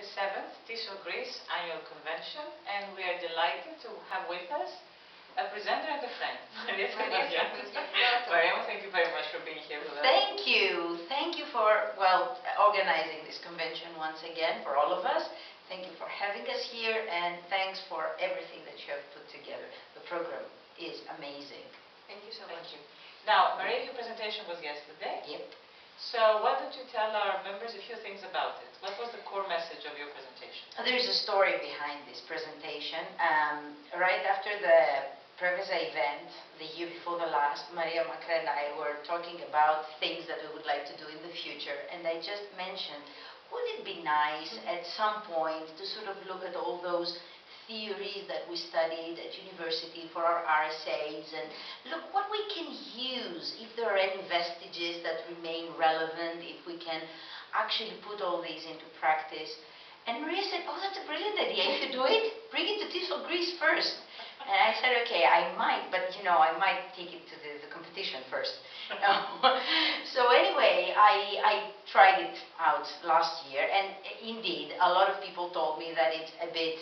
27th TISO Greece Annual Convention, and we are delighted to have with us a presenter and a friend, Maria-Araxi Sachpazian. Maria, thank you very much for being here with us. Thank you. Thank you for, organizing this convention once again for all of us. Thank you for having us here, and thanks for everything that you have put together. The program is amazing. Thank you so much. Now, Maria, your presentation was yesterday. Yep. So why don't you tell our members a few things about it? What was the core message of your presentation? There is a story behind this presentation. Right after the Preveza event, the year before the last, Maria Macra and I were talking about things that we would like to do in the future, and I just mentioned, would it be nice at some point to sort of look at all those theories that we studied at university for our RSAs and look what we can use, if there are any vestiges that remain relevant, if we can actually put all these into practice. And Maria said, oh, that's a brilliant idea. If you do it, bring it to TISO Greece first. And I said, okay, I might, but I might take it to the competition first. So anyway, I tried it out last year, and indeed, a lot of people told me that it's a bit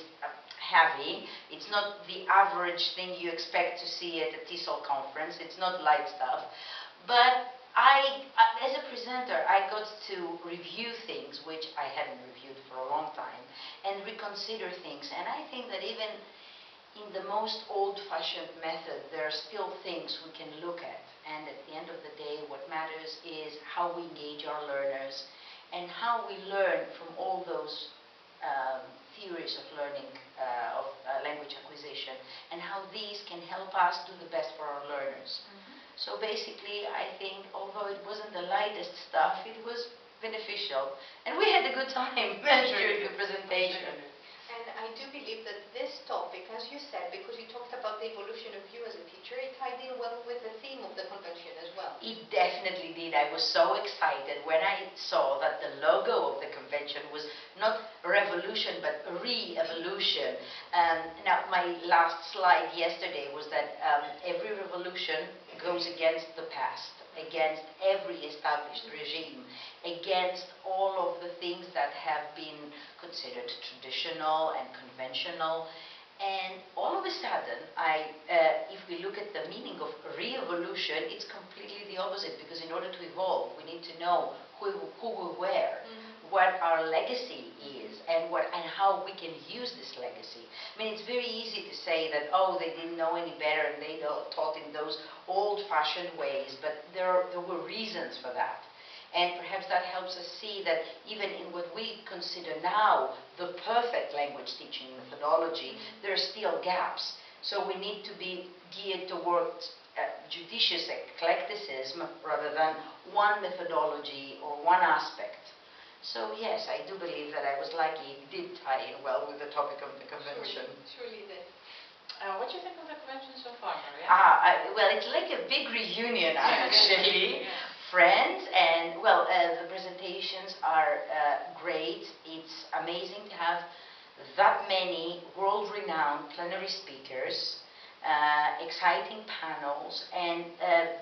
heavy. It's not the average thing you expect to see at a TESOL conference. It's not light stuff. But as a presenter, I got to review things which I hadn't reviewed for a long time and reconsider things. And I think that even in the most old-fashioned method, there are still things we can look at. And at the end of the day, what matters is how we engage our learners and how we learn from all those theories of learning, language acquisition, and how these can help us do the best for our learners. So basically, I think, although it wasn't the lightest stuff, it was beneficial. And we had a good time during the presentation. And I do believe that this topic, as you said, because you talked about the evolution of you as a teacher, it tied in well with the theme of the convention as well. It definitely did. I was so excited when I saw that the logo of the convention was not revolution, but re-evolution. Now, my last slide yesterday was that every revolution goes against the past, against every established regime, against all of the things that have been considered traditional and conventional. And all of a sudden, if we look at the meaning of re-evolution, it's completely the opposite, because in order to evolve, we need to know who we were, what our legacy is, and how we can use this legacy. I mean, it's very easy to say that, oh, they didn't know any better and they taught in those old-fashioned ways, but there were reasons for that. And perhaps that helps us see that even in what we consider now the perfect language teaching methodology, there are still gaps. So we need to be geared towards judicious eclecticism rather than one methodology or one aspect. So yes, I do believe that I was lucky. It did tie in well with the topic of the convention. Surely did. What do you think of the convention so far, Maria? Well, it's like a big reunion, actually. Yeah. Friends, and the presentations are great. It's amazing to have that many world-renowned plenary speakers, exciting panels, and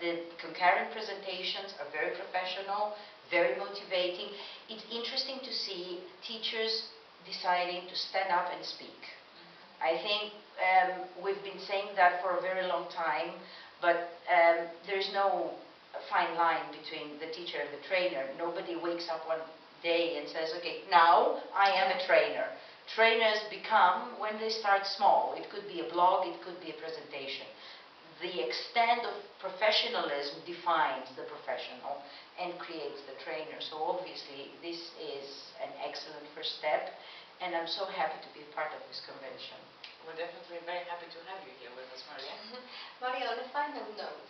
the concurrent presentations are very professional, very motivating. It's interesting to see teachers deciding to stand up and speak. I think we've been saying that for a very long time, but there's no fine line between the teacher and the trainer. Nobody wakes up one day and says, okay, now I am a trainer. Trainers become when they start small. It could be a blog, it could be a presentation. The extent of professionalism defines the professional and creates the trainer. So obviously this is an excellent first step, and I'm so happy to be a part of this convention. We're definitely very happy to have you here with us, Maria. Maria, on a final note,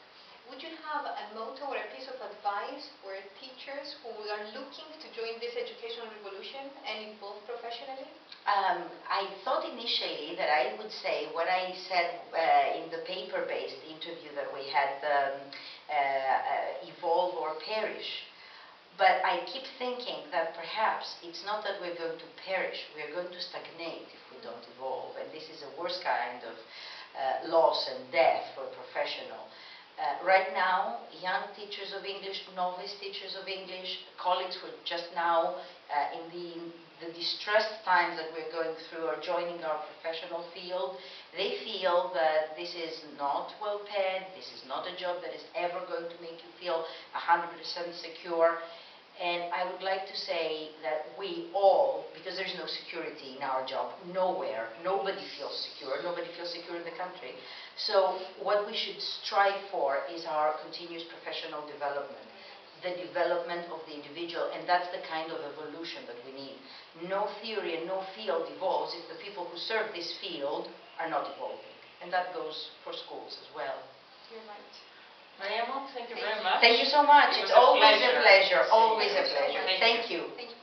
would you have a motto or a piece of advice for teachers who are looking to join this educational revolution and evolve professionally? I thought initially that I would say what I said in the paper-based interview that we had, evolve or perish. But I keep thinking that perhaps it's not that we're going to perish, we're going to stagnate if we don't evolve. And this is a worse kind of loss and death for a professional. Right now, young teachers of English, novice teachers of English, colleagues who are just now in the the distressed times that we're going through are joining our professional field. They feel that this is not well paid, this is not a job that is ever going to make you feel 100% secure. And I would like to say that we all, because there's no security in our job, nowhere, nobody feels secure in the country. So what we should strive for is our continuous professional development, the development of the individual, and that's the kind of evolution that we need. No theory and no field evolves if the people who serve this field are not evolving. And that goes for schools as well. You're right. Maria, thank you very much. Thank you so much. It's always a pleasure. Always a pleasure. Thank you. Thank you.